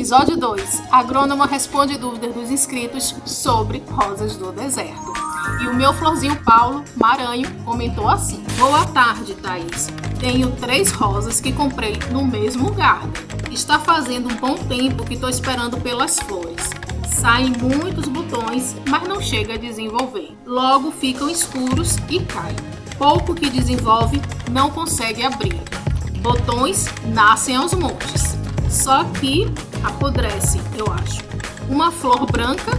Episódio 2. Agrônoma responde dúvidas dos inscritos sobre rosas do deserto. E o meu florzinho Paulo Maranho comentou assim: Boa tarde, Thaís. Tenho 3 rosas que comprei no mesmo lugar. Está fazendo um bom tempo que estou esperando pelas flores. Saem muitos botões, mas não chega a desenvolver. Logo ficam escuros e caem. Pouco que desenvolve, não consegue abrir. Botões nascem aos montes. Só que apodrece, eu acho. Uma flor branca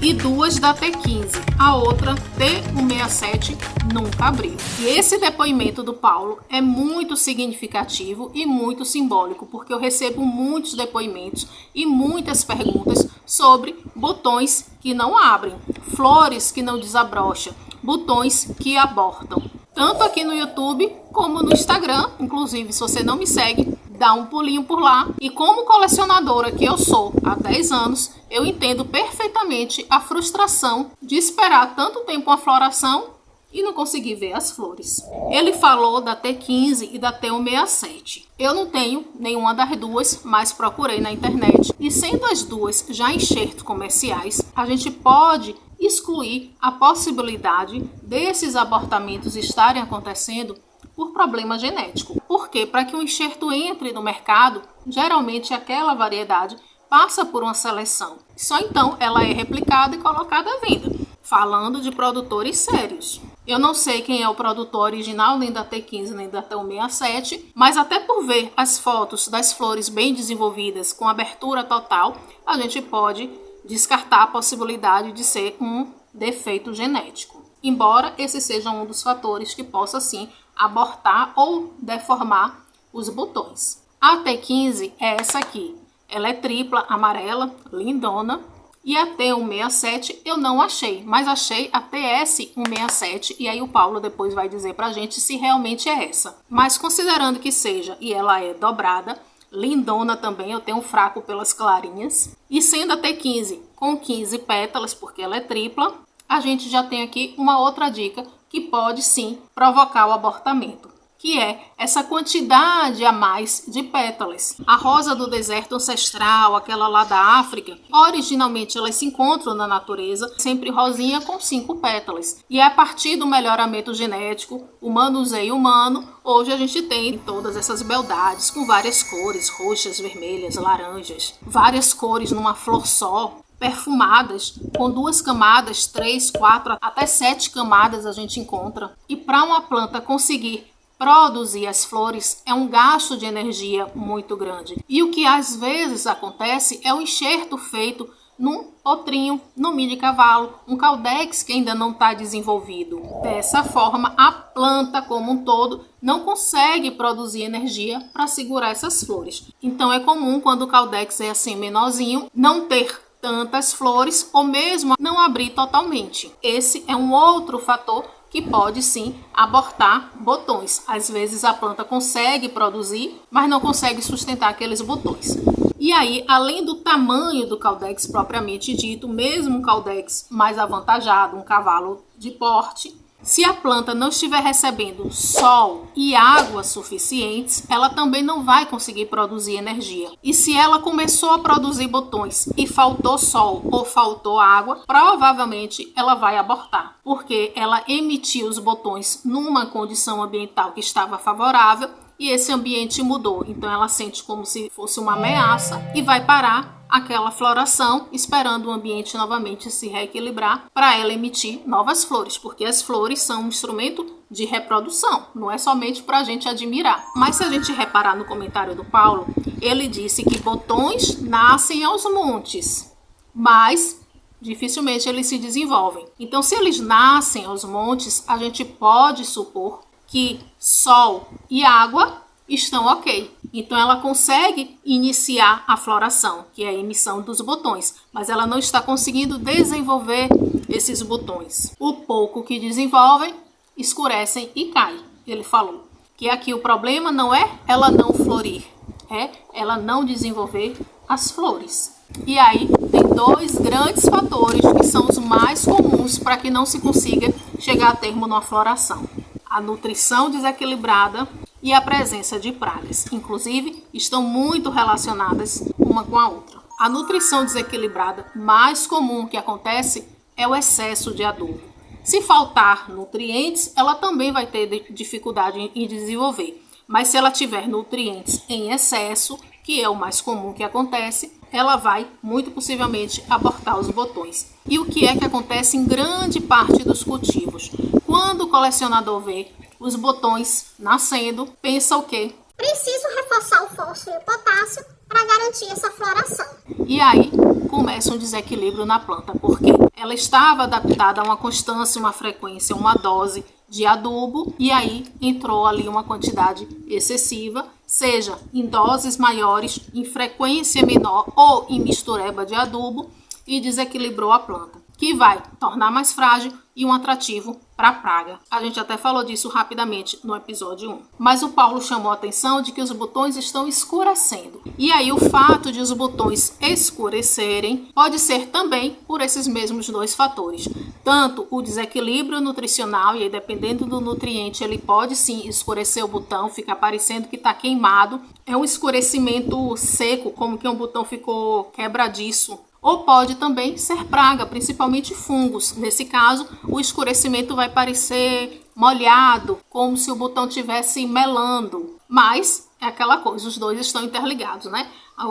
e 2 da T15. A outra, T167, nunca abriu. E esse depoimento do Paulo é muito significativo e muito simbólico, porque eu recebo muitos depoimentos e muitas perguntas sobre botões que não abrem, flores que não desabrocham, botões que abortam. Tanto aqui no YouTube como no Instagram. Inclusive, se você não me segue, dá um pulinho por lá. E como colecionadora que eu sou há 10 anos, eu entendo perfeitamente a frustração de esperar tanto tempo uma floração e não conseguir ver as flores. Ele falou da T15 e da T167. Eu não tenho nenhuma das duas, mas procurei na internet. E sendo as duas já enxertos comerciais, a gente pode excluir a possibilidade desses abortamentos estarem acontecendo por problema genético. Porque para que um enxerto entre no mercado, geralmente aquela variedade passa por uma seleção. Só então ela é replicada e colocada à venda. Falando de produtores sérios. Eu não sei quem é o produtor original, nem da T15, nem da T167, mas até por ver as fotos das flores bem desenvolvidas, com abertura total, a gente pode descartar a possibilidade de ser um defeito genético. Embora esse seja um dos fatores que possa, sim, abortar ou deformar os botões. A T15 é essa aqui. Ela é tripla, amarela, lindona. E a T167 eu não achei, mas achei a TS167 e aí o Paulo depois vai dizer pra gente se realmente é essa. Mas considerando que seja e ela é dobrada, lindona também, eu tenho um fraco pelas clarinhas. E sendo a T15 com 15 pétalas, porque ela é tripla, a gente já tem aqui uma outra dica que pode sim provocar o abortamento, que é essa quantidade a mais de pétalas. A rosa do deserto ancestral, aquela lá da África, originalmente elas se encontram na natureza, sempre rosinha com 5 pétalas. E a partir do melhoramento genético, o manuseio humano, hoje a gente tem todas essas beldades com várias cores, roxas, vermelhas, laranjas, várias cores numa flor só, perfumadas, com 2 camadas, 3, 4, até 7 camadas a gente encontra. E para uma planta conseguir produzir as flores é um gasto de energia muito grande. E o que às vezes acontece é o enxerto feito num potrinho, no mini cavalo, um caudex que ainda não está desenvolvido. Dessa forma, a planta como um todo não consegue produzir energia para segurar essas flores. Então é comum, quando o caudex é assim menorzinho, não ter tantas flores ou mesmo não abrir totalmente. Esse é um outro fator que pode sim abortar botões. Às vezes a planta consegue produzir, mas não consegue sustentar aqueles botões. E aí, além do tamanho do caudex propriamente dito, mesmo um caudex mais avantajado, um cavalo de porte, se a planta não estiver recebendo sol e água suficientes, ela também não vai conseguir produzir energia. E se ela começou a produzir botões e faltou sol ou faltou água, provavelmente ela vai abortar, porque ela emitiu os botões numa condição ambiental que estava favorável e esse ambiente mudou. Então ela sente como se fosse uma ameaça e vai parar aquela floração, esperando o ambiente novamente se reequilibrar para ela emitir novas flores, porque as flores são um instrumento de reprodução, não é somente para a gente admirar. Mas se a gente reparar no comentário do Paulo, ele disse que botões nascem aos montes, mas dificilmente eles se desenvolvem. Então, se eles nascem aos montes, a gente pode supor que sol e água estão ok. Então ela consegue iniciar a floração, que é a emissão dos botões, mas ela não está conseguindo desenvolver esses botões. O pouco que desenvolvem, escurecem e caem. Ele falou que aqui o problema não é ela não florir, é ela não desenvolver as flores. E aí tem 2 grandes fatores que são os mais comuns para que não se consiga chegar a termo numa floração: a nutrição desequilibrada e a presença de pragas. Inclusive, estão muito relacionadas uma com a outra. A nutrição desequilibrada mais comum que acontece é o excesso de adubo. Se faltar nutrientes, ela também vai ter dificuldade em desenvolver. Mas se ela tiver nutrientes em excesso, que é o mais comum que acontece, ela vai, muito possivelmente, abortar os botões. E o que é que acontece em grande parte dos cultivos? Quando o colecionador vê os botões nascendo, pensa o quê? Preciso reforçar o fósforo e o potássio para garantir essa floração. E aí começa um desequilíbrio na planta, porque ela estava adaptada a uma constância, uma frequência, uma dose de adubo, e aí entrou ali uma quantidade excessiva, seja em doses maiores, em frequência menor ou em mistureba de adubo, e desequilibrou a planta, que vai tornar mais frágil e um atrativo para a praga. A gente até falou disso rapidamente no episódio 1. Mas o Paulo chamou a atenção de que os botões estão escurecendo. E aí o fato de os botões escurecerem pode ser também por esses mesmos dois fatores. Tanto o desequilíbrio nutricional, e aí dependendo do nutriente ele pode sim escurecer o botão, fica parecendo que está queimado. É um escurecimento seco, como que um botão ficou quebradiço. Ou pode também ser praga, principalmente fungos. Nesse caso, o escurecimento vai parecer molhado, como se o botão estivesse melando. Mas é aquela coisa, os dois estão interligados, né?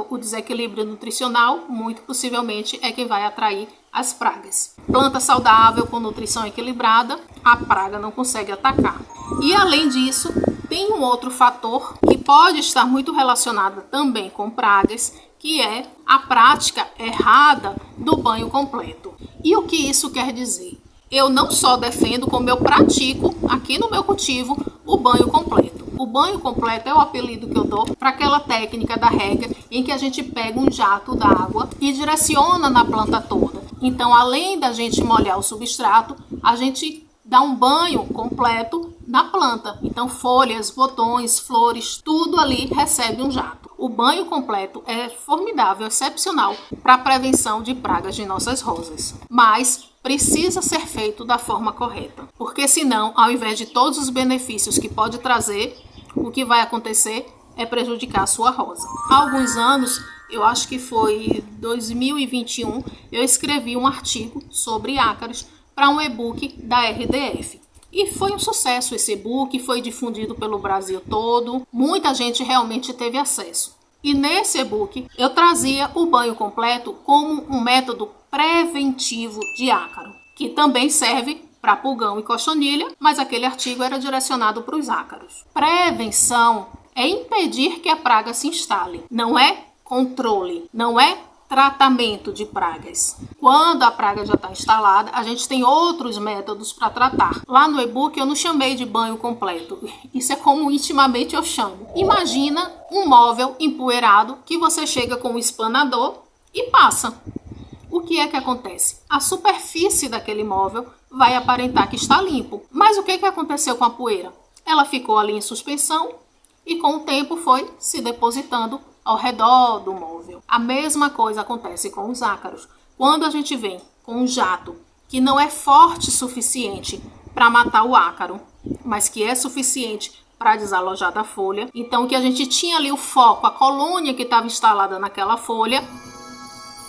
O desequilíbrio nutricional, muito possivelmente, é quem vai atrair as pragas. Planta saudável com nutrição equilibrada, a praga não consegue atacar. E além disso, tem um outro fator que pode estar muito relacionado também com pragas, que é a prática errada do banho completo. E o que isso quer dizer? Eu não só defendo, como eu pratico aqui no meu cultivo o banho completo. O banho completo é o apelido que eu dou para aquela técnica da rega em que a gente pega um jato d'água e direciona na planta toda. Então, além da gente molhar o substrato, a gente dá um banho completo na planta. Então, folhas, botões, flores, tudo ali recebe um jato. O banho completo é formidável, excepcional para a prevenção de pragas de nossas rosas. Mas precisa ser feito da forma correta, porque senão, ao invés de todos os benefícios que pode trazer, o que vai acontecer é prejudicar a sua rosa. Há alguns anos, eu acho que foi 2021, eu escrevi um artigo sobre ácaros para um e-book da RDF. E foi um sucesso esse e-book, foi difundido pelo Brasil todo, muita gente realmente teve acesso. E nesse e-book eu trazia o banho completo como um método preventivo de ácaro, que também serve para pulgão e cochonilha, mas aquele artigo era direcionado para os ácaros. Prevenção é impedir que a praga se instale, não é controle, não é tratamento de pragas. Quando a praga já está instalada, a gente tem outros métodos para tratar. Lá no e-book eu não chamei de banho completo. Isso é como intimamente eu chamo. Imagina um móvel empoeirado que você chega com um espanador e passa. O que é que acontece? A superfície daquele móvel vai aparentar que está limpo. Mas o que aconteceu com a poeira? Ela ficou ali em suspensão e com o tempo foi se depositando ao redor do móvel. A mesma coisa acontece com os ácaros. Quando a gente vem com um jato que não é forte o suficiente para matar o ácaro, mas que é suficiente para desalojar da folha, então que a gente tinha ali o foco, a colônia que estava instalada naquela folha,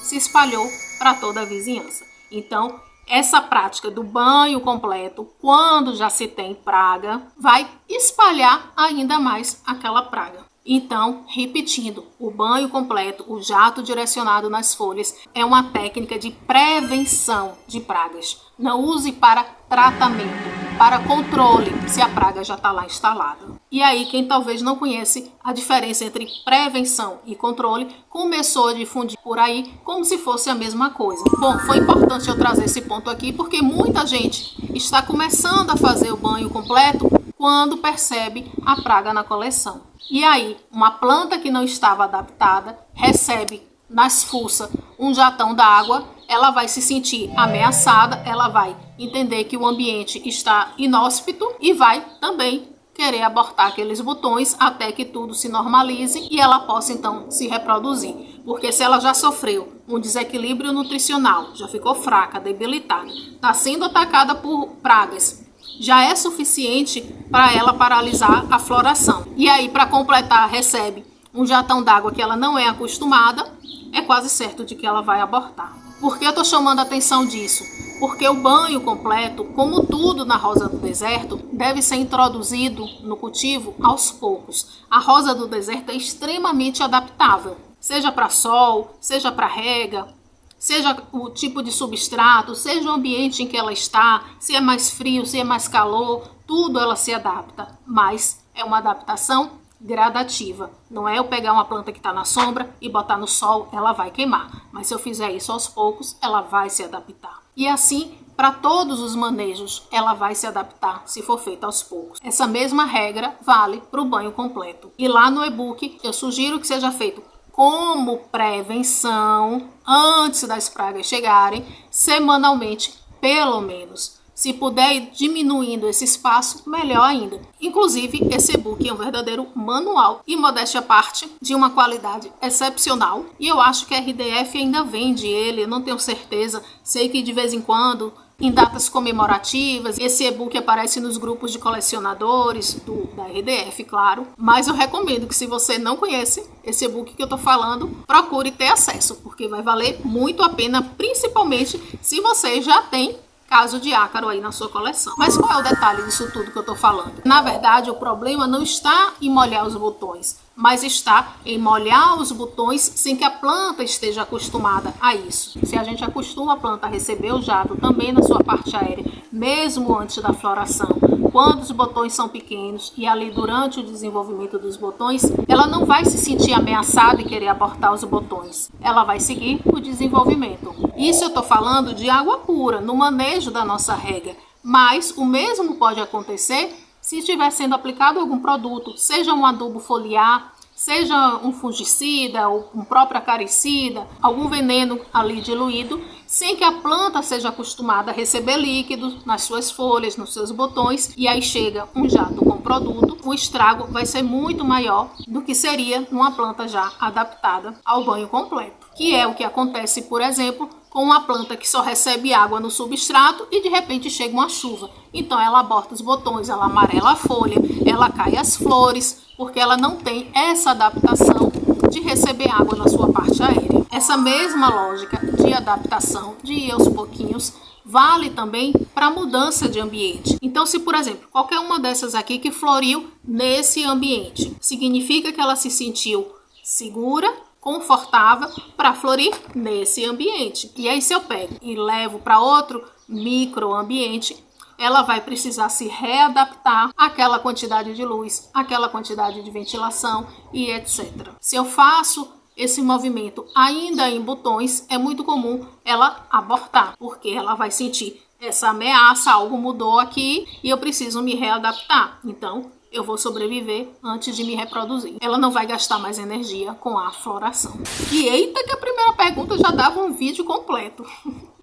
se espalhou para toda a vizinhança. Então, essa prática do banho completo, quando já se tem praga, vai espalhar ainda mais aquela praga. Então, repetindo, o banho completo, o jato direcionado nas folhas, é uma técnica de prevenção de pragas. Não use para tratamento, para controle, se a praga já está lá instalada. E aí, quem talvez não conhece a diferença entre prevenção e controle, começou a difundir por aí como se fosse a mesma coisa. Bom, foi importante eu trazer esse ponto aqui, porque muita gente está começando a fazer o banho completo quando percebe a praga na coleção. E aí, uma planta que não estava adaptada recebe nas fuças um jatão d'água, ela vai se sentir ameaçada, ela vai entender que o ambiente está inóspito e vai também querer abortar aqueles botões até que tudo se normalize e ela possa então se reproduzir. Porque se ela já sofreu um desequilíbrio nutricional, já ficou fraca, debilitada, está sendo atacada por pragas, já é suficiente para ela paralisar a floração. E aí, para completar, recebe um jatão d'água que ela não é acostumada, é quase certo de que ela vai abortar. Por que eu estou chamando a atenção disso? Porque o banho completo, como tudo na rosa do deserto, deve ser introduzido no cultivo aos poucos. A rosa do deserto é extremamente adaptável, seja para sol, seja para rega, seja o tipo de substrato, seja o ambiente em que ela está, se é mais frio, se é mais calor, tudo ela se adapta, mas é uma adaptação gradativa. Não é eu pegar uma planta que está na sombra e botar no sol, ela vai queimar. Mas se eu fizer isso aos poucos, ela vai se adaptar. E assim, para todos os manejos, ela vai se adaptar se for feita aos poucos. Essa mesma regra vale para o banho completo. E lá no e-book, eu sugiro que seja feito como prevenção, antes das pragas chegarem, semanalmente, pelo menos. Se puder ir diminuindo esse espaço, melhor ainda. Inclusive, esse e-book é um verdadeiro manual e, modéstia à parte, de uma qualidade excepcional. E eu acho que a RDF ainda vende ele, eu não tenho certeza. Sei que de vez em quando, em datas comemorativas, esse e-book aparece nos grupos de colecionadores da RDF, claro. Mas eu recomendo que, se você não conhece esse e-book que eu estou falando, procure ter acesso, porque vai valer muito a pena, principalmente se você já tem caso de ácaro aí na sua coleção. Mas qual é o detalhe disso tudo que eu tô falando? Na verdade, o problema não está em molhar os botões, mas está em molhar os botões sem que a planta esteja acostumada a isso. Se a gente acostuma a planta a receber o jato também na sua parte aérea, mesmo antes da floração, quando os botões são pequenos e ali durante o desenvolvimento dos botões, ela não vai se sentir ameaçada e querer abortar os botões. Ela vai seguir o desenvolvimento. Isso eu estou falando de água pura, no manejo da nossa rega. Mas o mesmo pode acontecer se estiver sendo aplicado algum produto, seja um adubo foliar, seja um fungicida ou um próprio acaricida, algum veneno ali diluído, sem que a planta seja acostumada a receber líquidos nas suas folhas, nos seus botões, e aí chega um jato com produto, o estrago vai ser muito maior do que seria numa planta já adaptada ao banho completo, que é o que acontece, por exemplo, com uma planta que só recebe água no substrato e de repente chega uma chuva. Então ela aborta os botões, ela amarela a folha, ela cai as flores, porque ela não tem essa adaptação de receber água na sua parte aérea. Essa mesma lógica de adaptação, de ir aos pouquinhos, vale também para mudança de ambiente. Então, se, por exemplo, qualquer uma dessas aqui que floriu nesse ambiente, significa que ela se sentiu segura, confortável para florir nesse ambiente. E aí, se eu pego e levo para outro microambiente, ela vai precisar se readaptar àquela quantidade de luz, àquela quantidade de ventilação e etc. Se eu faço esse movimento ainda em botões, é muito comum ela abortar, porque ela vai sentir essa ameaça, algo mudou aqui e eu preciso me readaptar. Então, eu vou sobreviver antes de me reproduzir. Ela não vai gastar mais energia com a floração. E eita que a primeira pergunta já dava um vídeo completo.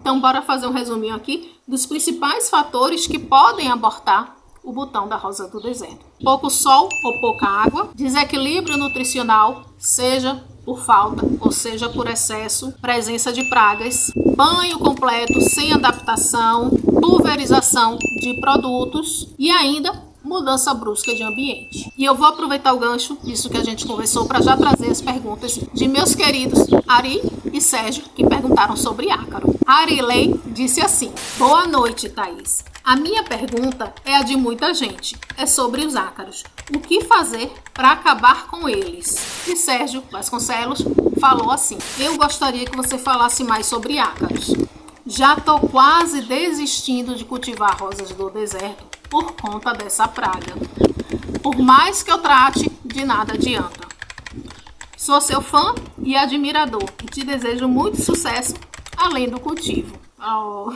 Então, bora fazer um resuminho aqui dos principais fatores que podem abortar o botão da rosa do deserto. Pouco sol ou pouca água, desequilíbrio nutricional, seja por falta ou seja por excesso, presença de pragas, banho completo sem adaptação, pulverização de produtos e ainda mudança brusca de ambiente. E eu vou aproveitar o gancho disso que a gente conversou para já trazer as perguntas de meus queridos Ari e Sérgio, que perguntaram sobre ácaro. A Arilei disse assim: boa noite, Thaís. A minha pergunta é a de muita gente. É sobre os ácaros. O que fazer para acabar com eles? E Sérgio Vasconcelos falou assim: eu gostaria que você falasse mais sobre ácaros. Já estou quase desistindo de cultivar rosas do deserto por conta dessa praga. Por mais que eu trate, de nada adianta. Sou seu fã e admirador e te desejo muito sucesso além do cultivo. Oh.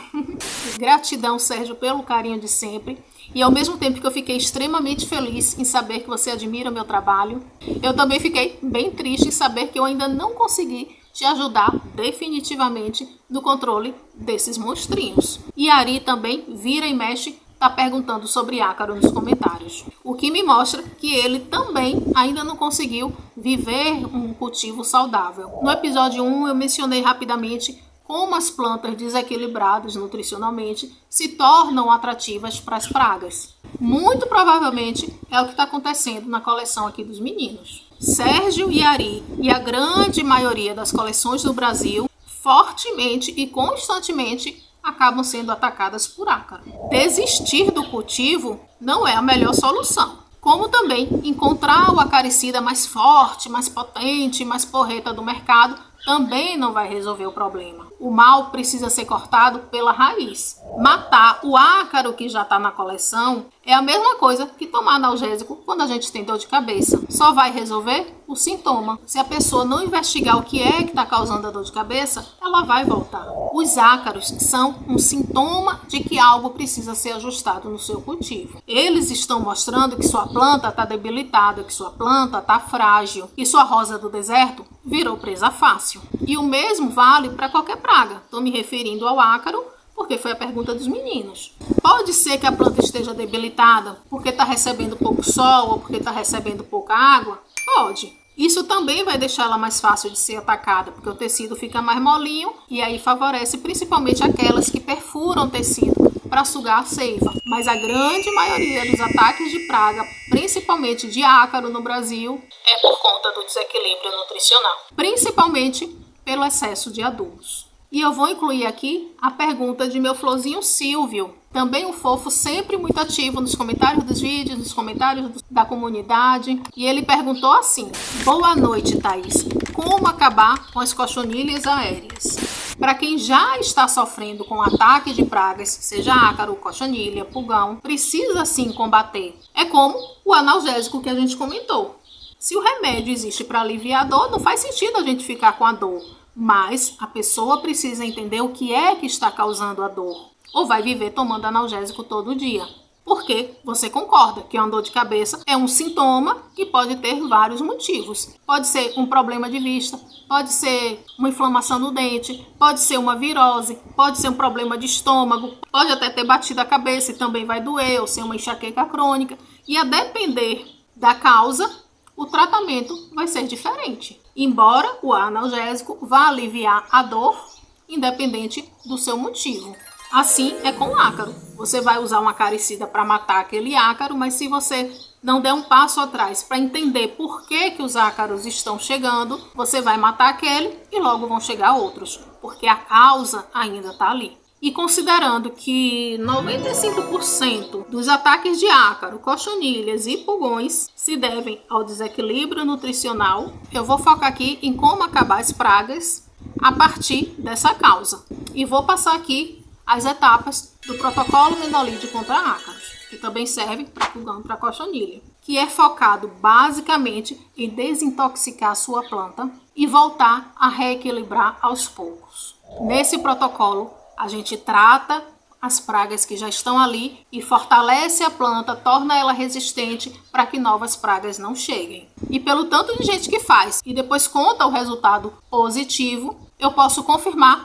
Gratidão, Sérgio, pelo carinho de sempre. E ao mesmo tempo que eu fiquei extremamente feliz em saber que você admira o meu trabalho, eu também fiquei bem triste em saber que eu ainda não consegui te ajudar definitivamente no controle desses monstrinhos. E Ari também vira e mexe, tá perguntando sobre ácaro nos comentários. O que me mostra que ele também ainda não conseguiu viver um cultivo saudável. No episódio 1 eu mencionei rapidamente como as plantas desequilibradas nutricionalmente se tornam atrativas para as pragas. Muito provavelmente é o que está acontecendo na coleção aqui dos meninos. Sérgio e Ari e a grande maioria das coleções do Brasil fortemente e constantemente acabam sendo atacadas por ácaro. Desistir do cultivo não é a melhor solução. Como também encontrar o acaricida mais forte, mais potente, mais porreta do mercado também não vai resolver o problema. O mal precisa ser cortado pela raiz. Matar o ácaro que já está na coleção é a mesma coisa que tomar analgésico quando a gente tem dor de cabeça. Só vai resolver o sintoma. Se a pessoa não investigar o que é que está causando a dor de cabeça, ela vai voltar. Os ácaros são um sintoma de que algo precisa ser ajustado no seu cultivo. Eles estão mostrando que sua planta está debilitada, que sua planta está frágil, que sua rosa do deserto virou presa fácil. E o mesmo vale para qualquer praga. Estou me referindo ao ácaro porque foi a pergunta dos meninos. Pode ser que a planta esteja debilitada porque está recebendo pouco sol ou porque está recebendo pouca água? Pode. Isso também vai deixar ela mais fácil de ser atacada, porque o tecido fica mais molinho e aí favorece principalmente aquelas que perfuram o tecido para sugar a seiva. Mas a grande maioria dos ataques de praga, principalmente de ácaro no Brasil, é por conta do desequilíbrio nutricional, principalmente pelo excesso de adubos. E eu vou incluir aqui a pergunta de meu florzinho Silvio, também um fofo sempre muito ativo nos comentários dos vídeos, nos comentários da comunidade. E ele perguntou assim: boa noite, Thaís. Como acabar com as cochonilhas aéreas? Para quem já está sofrendo com ataque de pragas, seja ácaro, cochonilha, pulgão, precisa sim combater. É como o analgésico que a gente comentou. Se o remédio existe para aliviar a dor, não faz sentido a gente ficar com a dor. Mas a pessoa precisa entender o que é que está causando a dor. Ou vai viver tomando analgésico todo dia. Porque você concorda que uma dor de cabeça é um sintoma que pode ter vários motivos. Pode ser um problema de vista, pode ser uma inflamação no dente, pode ser uma virose, pode ser um problema de estômago, pode até ter batido a cabeça e também vai doer, ou ser uma enxaqueca crônica. E a depender da causa, o tratamento vai ser diferente. Embora o analgésico vá aliviar a dor, independente do seu motivo. Assim é com o ácaro. Você vai usar um acaricida para matar aquele ácaro, mas se você não der um passo atrás para entender por que os ácaros estão chegando, você vai matar aquele e logo vão chegar outros, porque a causa ainda está ali. E considerando que 95% dos ataques de ácaro, cochonilhas e pulgões se devem ao desequilíbrio nutricional, eu vou focar aqui em como acabar as pragas a partir dessa causa. E vou passar aqui as etapas do protocolo Menolide contra ácaros, que também serve para pulgão e para cochonilha, que é focado basicamente em desintoxicar a sua planta e voltar a reequilibrar aos poucos. Nesse protocolo, a gente trata as pragas que já estão ali e fortalece a planta, torna ela resistente para que novas pragas não cheguem. E pelo tanto de gente que faz e depois conta o resultado positivo, eu posso confirmar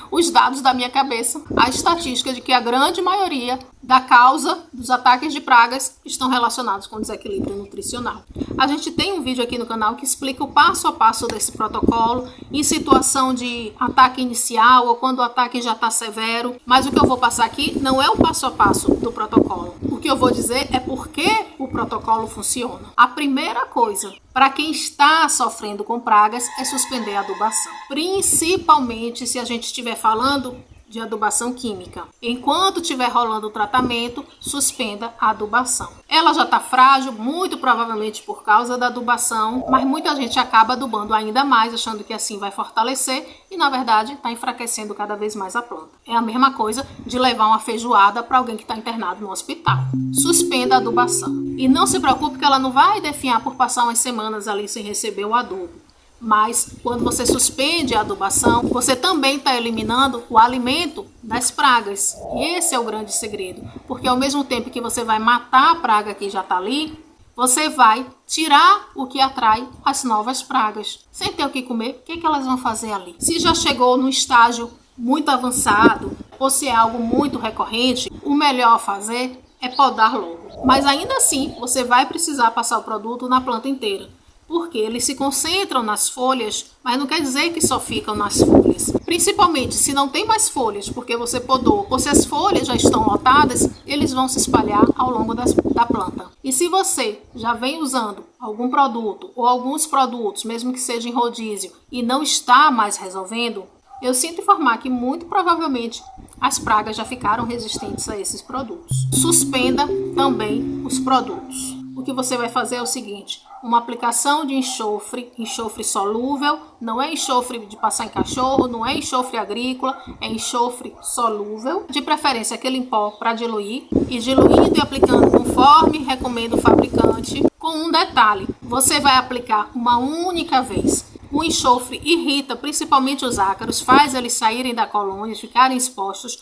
os dados da minha cabeça, a estatística de que a grande maioria da causa dos ataques de pragas estão relacionados com desequilíbrio nutricional. A gente tem um vídeo aqui no canal que explica o passo a passo desse protocolo em situação de ataque inicial ou quando o ataque já está severo, mas o que eu vou passar aqui não é o passo a passo do protocolo. O que eu vou dizer é por que o protocolo funciona. A primeira coisa, para quem está sofrendo com pragas, é suspender a adubação. Principalmente se a gente estiver falando de adubação química. Enquanto estiver rolando o tratamento, suspenda a adubação. Ela já está frágil, muito provavelmente por causa da adubação, mas muita gente acaba adubando ainda mais, achando que assim vai fortalecer e, na verdade, está enfraquecendo cada vez mais a planta. É a mesma coisa de levar uma feijoada para alguém que está internado no hospital. Suspenda a adubação. E não se preocupe que ela não vai definhar por passar umas semanas ali sem receber o adubo. Mas quando você suspende a adubação, você também está eliminando o alimento das pragas. E esse é o grande segredo. Porque ao mesmo tempo que você vai matar a praga que já está ali, você vai tirar o que atrai as novas pragas. Sem ter o que comer, o que elas vão fazer ali? Se já chegou no estágio muito avançado, ou se é algo muito recorrente, o melhor a fazer é podar logo. Mas ainda assim, você vai precisar passar o produto na planta inteira. porque eles se concentram nas folhas, mas não quer dizer que só ficam nas folhas. Principalmente se não tem mais folhas, porque você podou, ou se as folhas já estão lotadas, eles vão se espalhar ao longo da planta. E se você já vem usando algum produto ou alguns produtos, mesmo que seja em rodízio, e não está mais resolvendo, eu sinto informar que muito provavelmente as pragas já ficaram resistentes a esses produtos. Suspenda também os produtos. O que você vai fazer é o seguinte: uma aplicação de enxofre solúvel, não é enxofre de passar em cachorro, não é enxofre agrícola, é enxofre solúvel, de preferência aquele em pó para diluir, e diluindo e aplicando conforme recomenda o fabricante, com um detalhe: você vai aplicar uma única vez. O enxofre irrita principalmente os ácaros, faz eles saírem da colônia, ficarem expostos,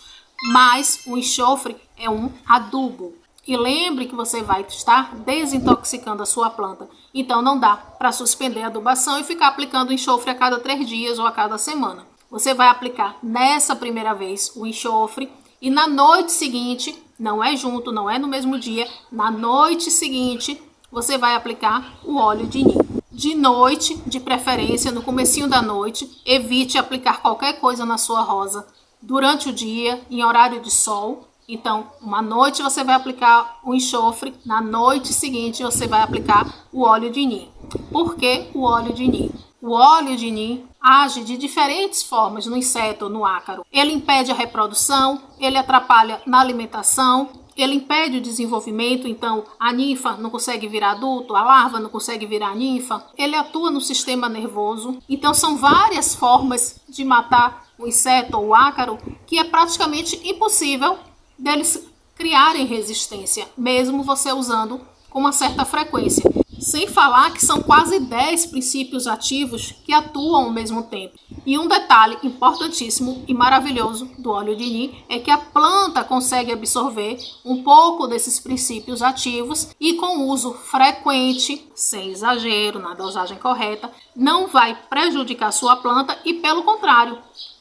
mas o enxofre é um adubo. E lembre que você vai estar desintoxicando a sua planta. Então não dá para suspender a adubação e ficar aplicando enxofre a cada 3 dias ou a cada semana. Você vai aplicar nessa primeira vez o enxofre e na noite seguinte, não é junto, não é no mesmo dia, na noite seguinte você vai aplicar o óleo de nim. De noite, de preferência, no comecinho da noite, evite aplicar qualquer coisa na sua rosa durante o dia, em horário de sol. Então, uma noite você vai aplicar o enxofre, na noite seguinte você vai aplicar o óleo de nim. Por que o óleo de nim? O óleo de nim age de diferentes formas no inseto ou no ácaro. Ele impede a reprodução, ele atrapalha na alimentação, ele impede o desenvolvimento, então a ninfa não consegue virar adulto, a larva não consegue virar ninfa. Ele atua no sistema nervoso. Então são várias formas de matar o inseto ou o ácaro que é praticamente impossível deles criarem resistência, mesmo você usando com uma certa frequência. Sem falar que são quase 10 princípios ativos que atuam ao mesmo tempo. E um detalhe importantíssimo e maravilhoso do óleo de nim é que a planta consegue absorver um pouco desses princípios ativos e com uso frequente, sem exagero, na dosagem correta, não vai prejudicar a sua planta e, pelo contrário,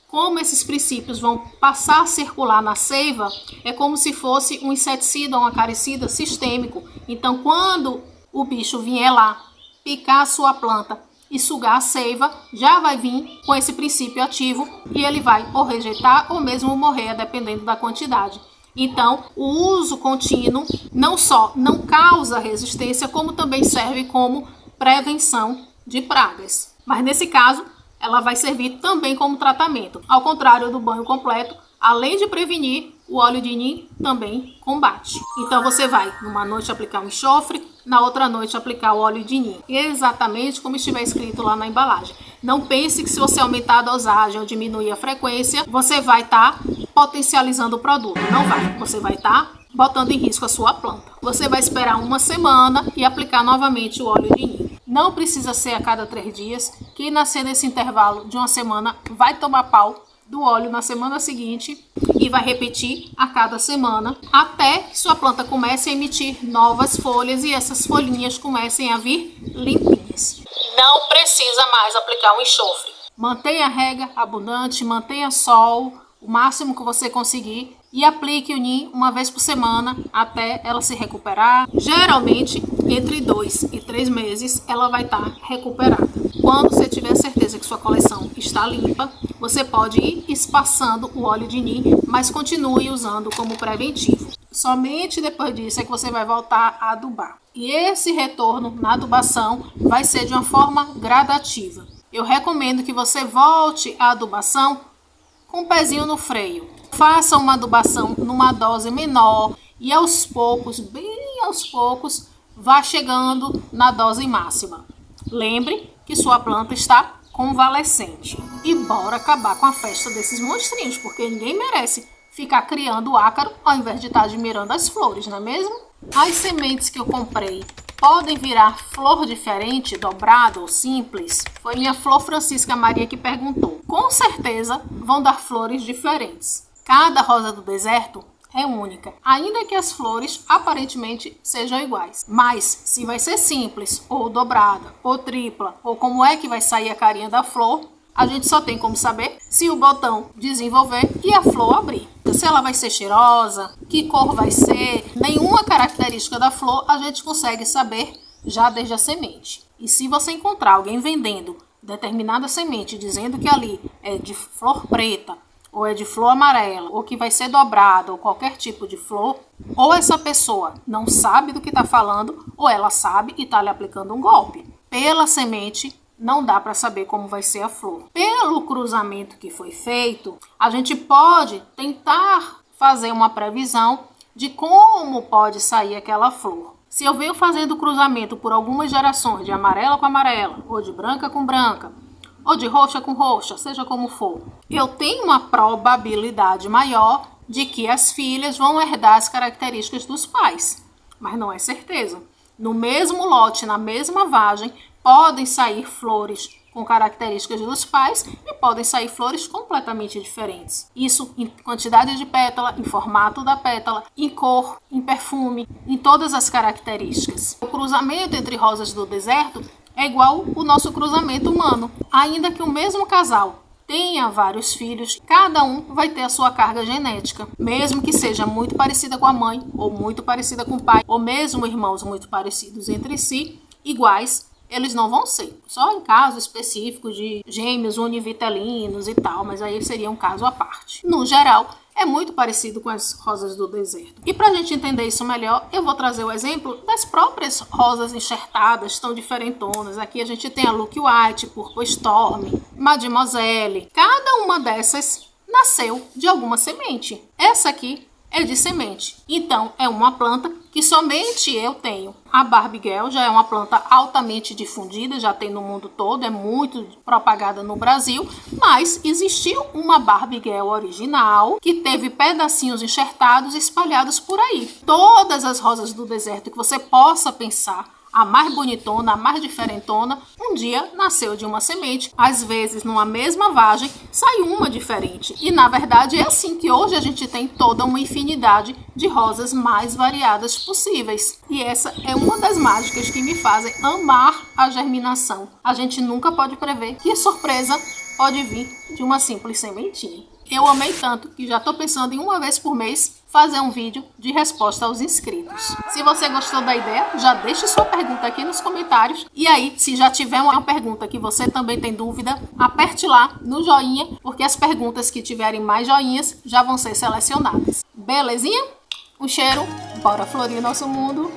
como esses princípios vão passar a circular na seiva, é como se fosse um inseticida ou um acaricida sistêmico. Então, quando o bicho vier lá picar a sua planta e sugar a seiva, já vai vir com esse princípio ativo e ele vai ou rejeitar ou mesmo morrer, dependendo da quantidade. Então, o uso contínuo não só não causa resistência, como também serve como prevenção de pragas. Mas nesse caso, ela vai servir também como tratamento. Ao contrário do banho completo, além de prevenir, o óleo de nim também combate. Então você vai, numa noite, aplicar um enxofre, na outra noite aplicar o óleo de nim. Exatamente como estiver escrito lá na embalagem. Não pense que se você aumentar a dosagem ou diminuir a frequência, você vai estar potencializando o produto. Não vai. Você vai estar botando em risco a sua planta. Você vai esperar uma semana e aplicar novamente o óleo de nim. Não precisa ser a cada 3 dias. Quem nascer nesse intervalo de uma semana vai tomar pau do óleo na semana seguinte e vai repetir a cada semana até que sua planta comece a emitir novas folhas e essas folhinhas comecem a vir limpinhas. Não precisa mais aplicar um enxofre. Mantenha a rega abundante, mantenha sol, o máximo que você conseguir, e aplique o nim uma vez por semana até ela se recuperar. Geralmente, entre 2 e 3 meses, ela vai estar recuperada. Quando você tiver certeza que sua coleção está limpa, você pode ir espaçando o óleo de nim, mas continue usando como preventivo. Somente depois disso é que você vai voltar a adubar. E esse retorno na adubação vai ser de uma forma gradativa. Eu recomendo que você volte à adubação com o pezinho no freio. Faça uma adubação numa dose menor e aos poucos, bem aos poucos, vá chegando na dose máxima. Lembre que sua planta está convalescente. E bora acabar com a festa desses monstrinhos, porque ninguém merece ficar criando ácaro ao invés de estar admirando as flores, não é mesmo? As sementes que eu comprei podem virar flor diferente, dobrada ou simples? Foi minha flor Francisca Maria que perguntou. Com certeza vão dar flores diferentes. Cada rosa do deserto é única, ainda que as flores aparentemente sejam iguais. Mas se vai ser simples, ou dobrada, ou tripla, ou como é que vai sair a carinha da flor, a gente só tem como saber se o botão desenvolver e a flor abrir. Se ela vai ser cheirosa, que cor vai ser, nenhuma característica da flor a gente consegue saber já desde a semente. E se você encontrar alguém vendendo determinada semente, dizendo que ali é de flor preta, ou é de flor amarela, ou que vai ser dobrada, ou qualquer tipo de flor, ou essa pessoa não sabe do que está falando, ou ela sabe e está lhe aplicando um golpe. Pela semente, não dá para saber como vai ser a flor. Pelo cruzamento que foi feito, a gente pode tentar fazer uma previsão de como pode sair aquela flor. Se eu venho fazendo cruzamento por algumas gerações, de amarela com amarela, ou de branca com branca, ou de roxa com roxa, seja como for, eu tenho uma probabilidade maior de que as filhas vão herdar as características dos pais. Mas não é certeza. No mesmo lote, na mesma vagem, podem sair flores com características dos pais e podem sair flores completamente diferentes. Isso em quantidade de pétala, em formato da pétala, em cor, em perfume, em todas as características. O cruzamento entre rosas do deserto é igual o nosso cruzamento humano. Ainda que o mesmo casal tenha vários filhos, cada um vai ter a sua carga genética, mesmo que seja muito parecida com a mãe, ou muito parecida com o pai, ou mesmo irmãos muito parecidos entre si, iguais, eles não vão ser. Só em caso específico de gêmeos univitelinos e tal, mas aí seria um caso à parte. No geral, é muito parecido com as rosas do deserto. E para a gente entender isso melhor, eu vou trazer o exemplo das próprias rosas enxertadas, tão diferentonas. Aqui a gente tem a Lucky White, Purple Storm, Mademoiselle. Cada uma dessas nasceu de alguma semente. Essa aqui é de semente. Então, é uma planta que somente eu tenho. A Barbie Girl já é uma planta altamente difundida, já tem no mundo todo, é muito propagada no Brasil, mas existiu uma Barbie Girl original que teve pedacinhos enxertados espalhados por aí. Todas as rosas do deserto que você possa pensar, a mais bonitona, a mais diferentona, um dia nasceu de uma semente. Às vezes, numa mesma vagem, sai uma diferente. E, na verdade, é assim que hoje a gente tem toda uma infinidade de rosas mais variadas possíveis. E essa é uma das mágicas que me fazem amar a germinação. A gente nunca pode prever que surpresa pode vir de uma simples sementinha. Eu amei tanto que já estou pensando em uma vez por mês fazer um vídeo de resposta aos inscritos. Se você gostou da ideia, já deixe sua pergunta aqui nos comentários. E aí, se já tiver uma pergunta que você também tem dúvida, aperte lá no joinha, porque as perguntas que tiverem mais joinhas já vão ser selecionadas. Belezinha? Um cheiro, bora florir nosso mundo.